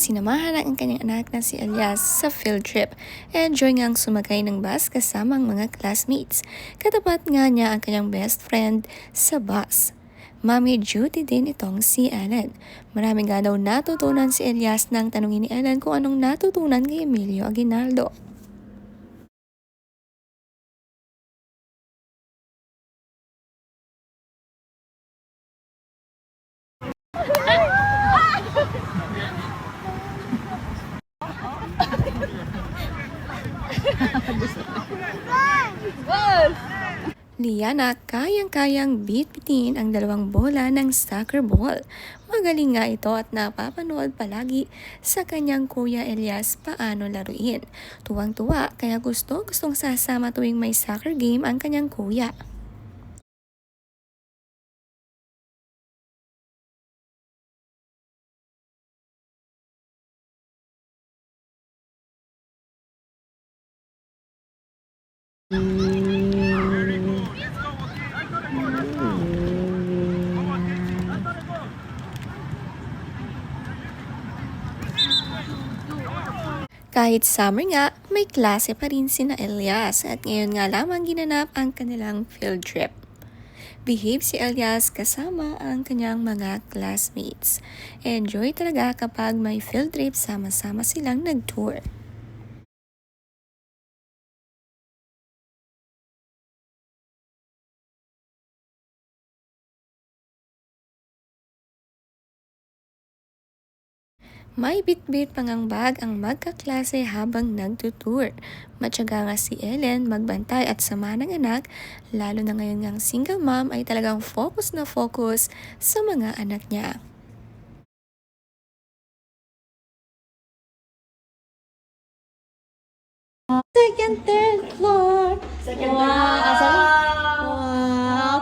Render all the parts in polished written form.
sinamahan ang kanyang anak na si Elias sa field trip. Enjoy ngang sumakay ng bus kasama ang mga classmates. Katapat nga niya ang kanyang best friend sa bus. Mommy duty din itong si Ellen. Maraming nga daw natutunan si Elias nang tanungin ni Ellen kung anong natutunan kay Emilio Aguinaldo. Liana, kayang-kayang bitbitin ang dalawang bola ng soccer ball. Magaling nga ito at napapanood palagi sa kanyang kuya Elias paano laruin. Tuwang-tuwa kaya gustong sasama tuwing may soccer game ang kanyang kuya. Kahit summer nga, may klase pa rin sina Elias at ngayon nga lamang ginanap ang kanilang field trip. Behave si Elias kasama ang kanyang mga classmates. Enjoy talaga kapag may field trip sama-sama silang nag-tour. May bitbit pang ang bag ang magkaklase habang nagtutour. Matyaga nga si Ellen magbantay at sama ng anak, lalo na ngayon ngang single mom ay talagang focus na focus sa mga anak niya. Second, third floor. Second Wow,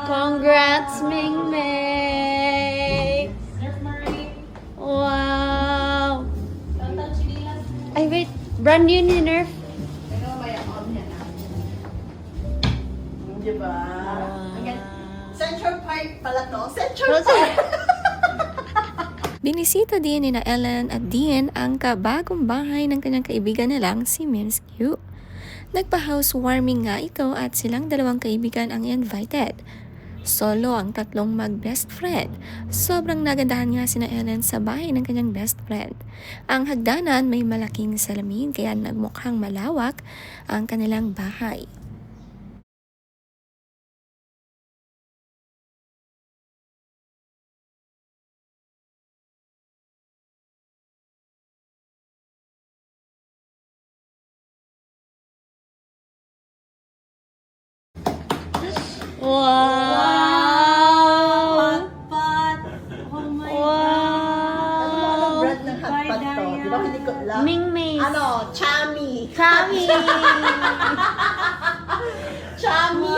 congrats, Ming Mei. Wow. Ay, wait. Brand new ni Nerf. Diba? Central Park pala to. Central What's Park. Binisita din ni na Ellen at Dean ang kabagong bahay ng kanyang kaibigan na lang si Mims Q. Nagpa-housewarming nga ito at silang dalawang kaibigan ang invited. Solo ang tatlong mag-best friend. Sobrang nagandahan nga sina Ellen sa bahay ng kanyang best friend. Ang hagdanan may malaking salamin kaya nagmukhang malawak ang kanilang bahay. Wow. Hotpot. Oh my Wow. brand ng hotpot to? Di ba hinikot lang? Ming Mei. Ano? Chami. Chami. Chami.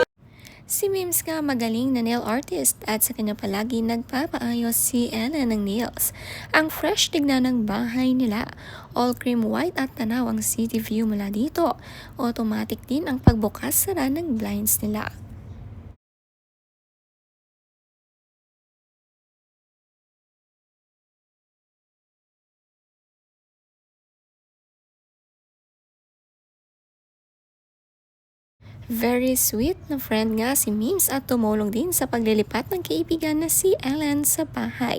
Si Mims nga magaling na nail artist at sa kanya palagi nagpapaayos si Ellen ng nails. Ang fresh tignan ng bahay nila. All cream white at tanaw ang city view mula dito. Automatic din ang pagbukas-sara ng blinds nila. Very sweet na friend nga si Mims at tumulong din sa paglilipat ng kaibigan na si Ellen sa bahay.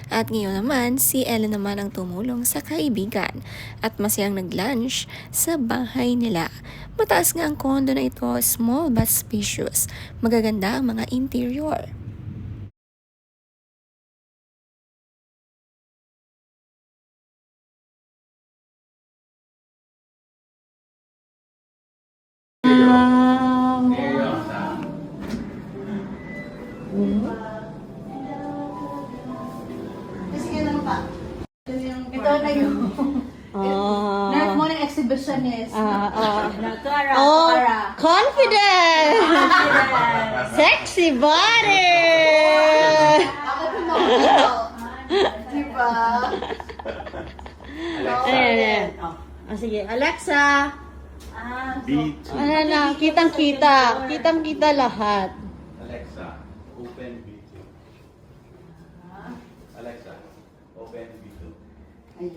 At ngayon naman, si Ellen naman ang tumulong sa kaibigan at masayang nag-lunch sa bahay nila. Mataas nga ang kondo na ito, small but spacious. Magaganda ang mga interior. Wow. Sige lang pa. Ito na yung Oh. Nerf Morning Exhibitionist. Clara. Oh, Clara. confident. Sexy body. Ako pumakito. Diba? Ayan. Oh, sige, Alexa. B2. Ano na, kitang-kita. Kitang-kita lahat. Alexa, open B2. Alexa, open B2. Diba?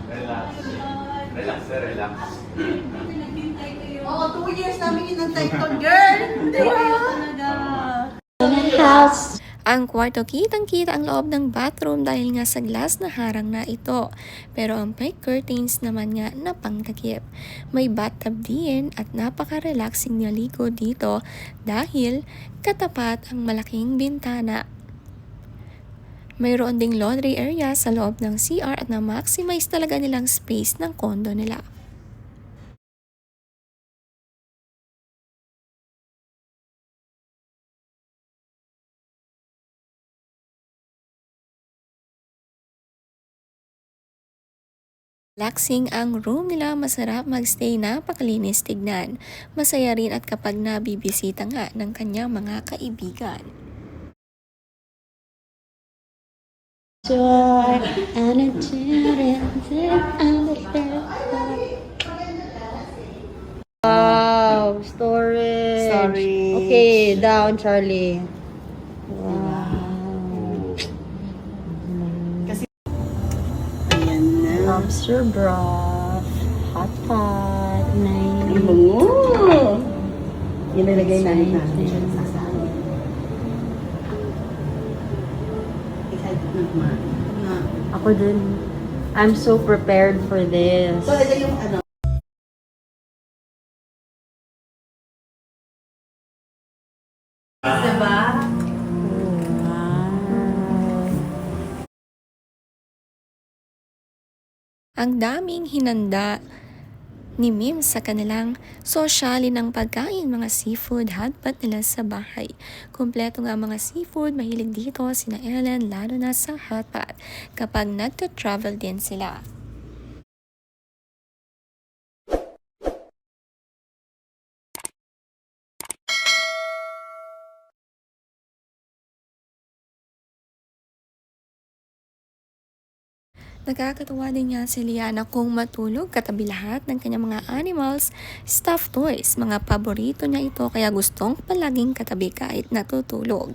Relax. Relax, relax. Oo, 2 years namin inantay to, girl. Hindi talaga. House. Ang kwarto kitang-kita ang loob ng bathroom dahil nga sa glass na harang na ito. Pero ang fake curtains naman nga na pangtakip. May bathtub din at napaka-relaxing na ligo dito dahil katapat ang malaking bintana. Mayroon ding laundry area sa loob ng CR at na-maximize talaga nilang space ng condo nila. Relaxing ang room nila, masarap magstay, napakalinis tignan. Masaya rin at kapag nabibisita nga ng kanyang mga kaibigan. Joy and a Wow, storage. Storage. Okay, down, Charlie. Wow. Ayan na. Lobster broth, hot pot, Ang nice. bango. Ilalagay namin namin siya Exciting. sa sasali. Excited na kumain. Ako din. I'm so prepared for this. So, ito yung ano. Diba? Wow. Ang daming hinanda ni Mim sa kanilang sosyali ng pagkain, mga seafood hotpot nila sa bahay. Kumpleto nga mga seafood, mahilig dito sina Ellen lalo na sa hotpot kapag nagta-travel din sila. Nakakatuwa din nga si Liana kung matulog katabi lahat ng kanyang mga animals, stuffed toys. Mga paborito niya ito kaya gustong palaging katabi kahit natutulog.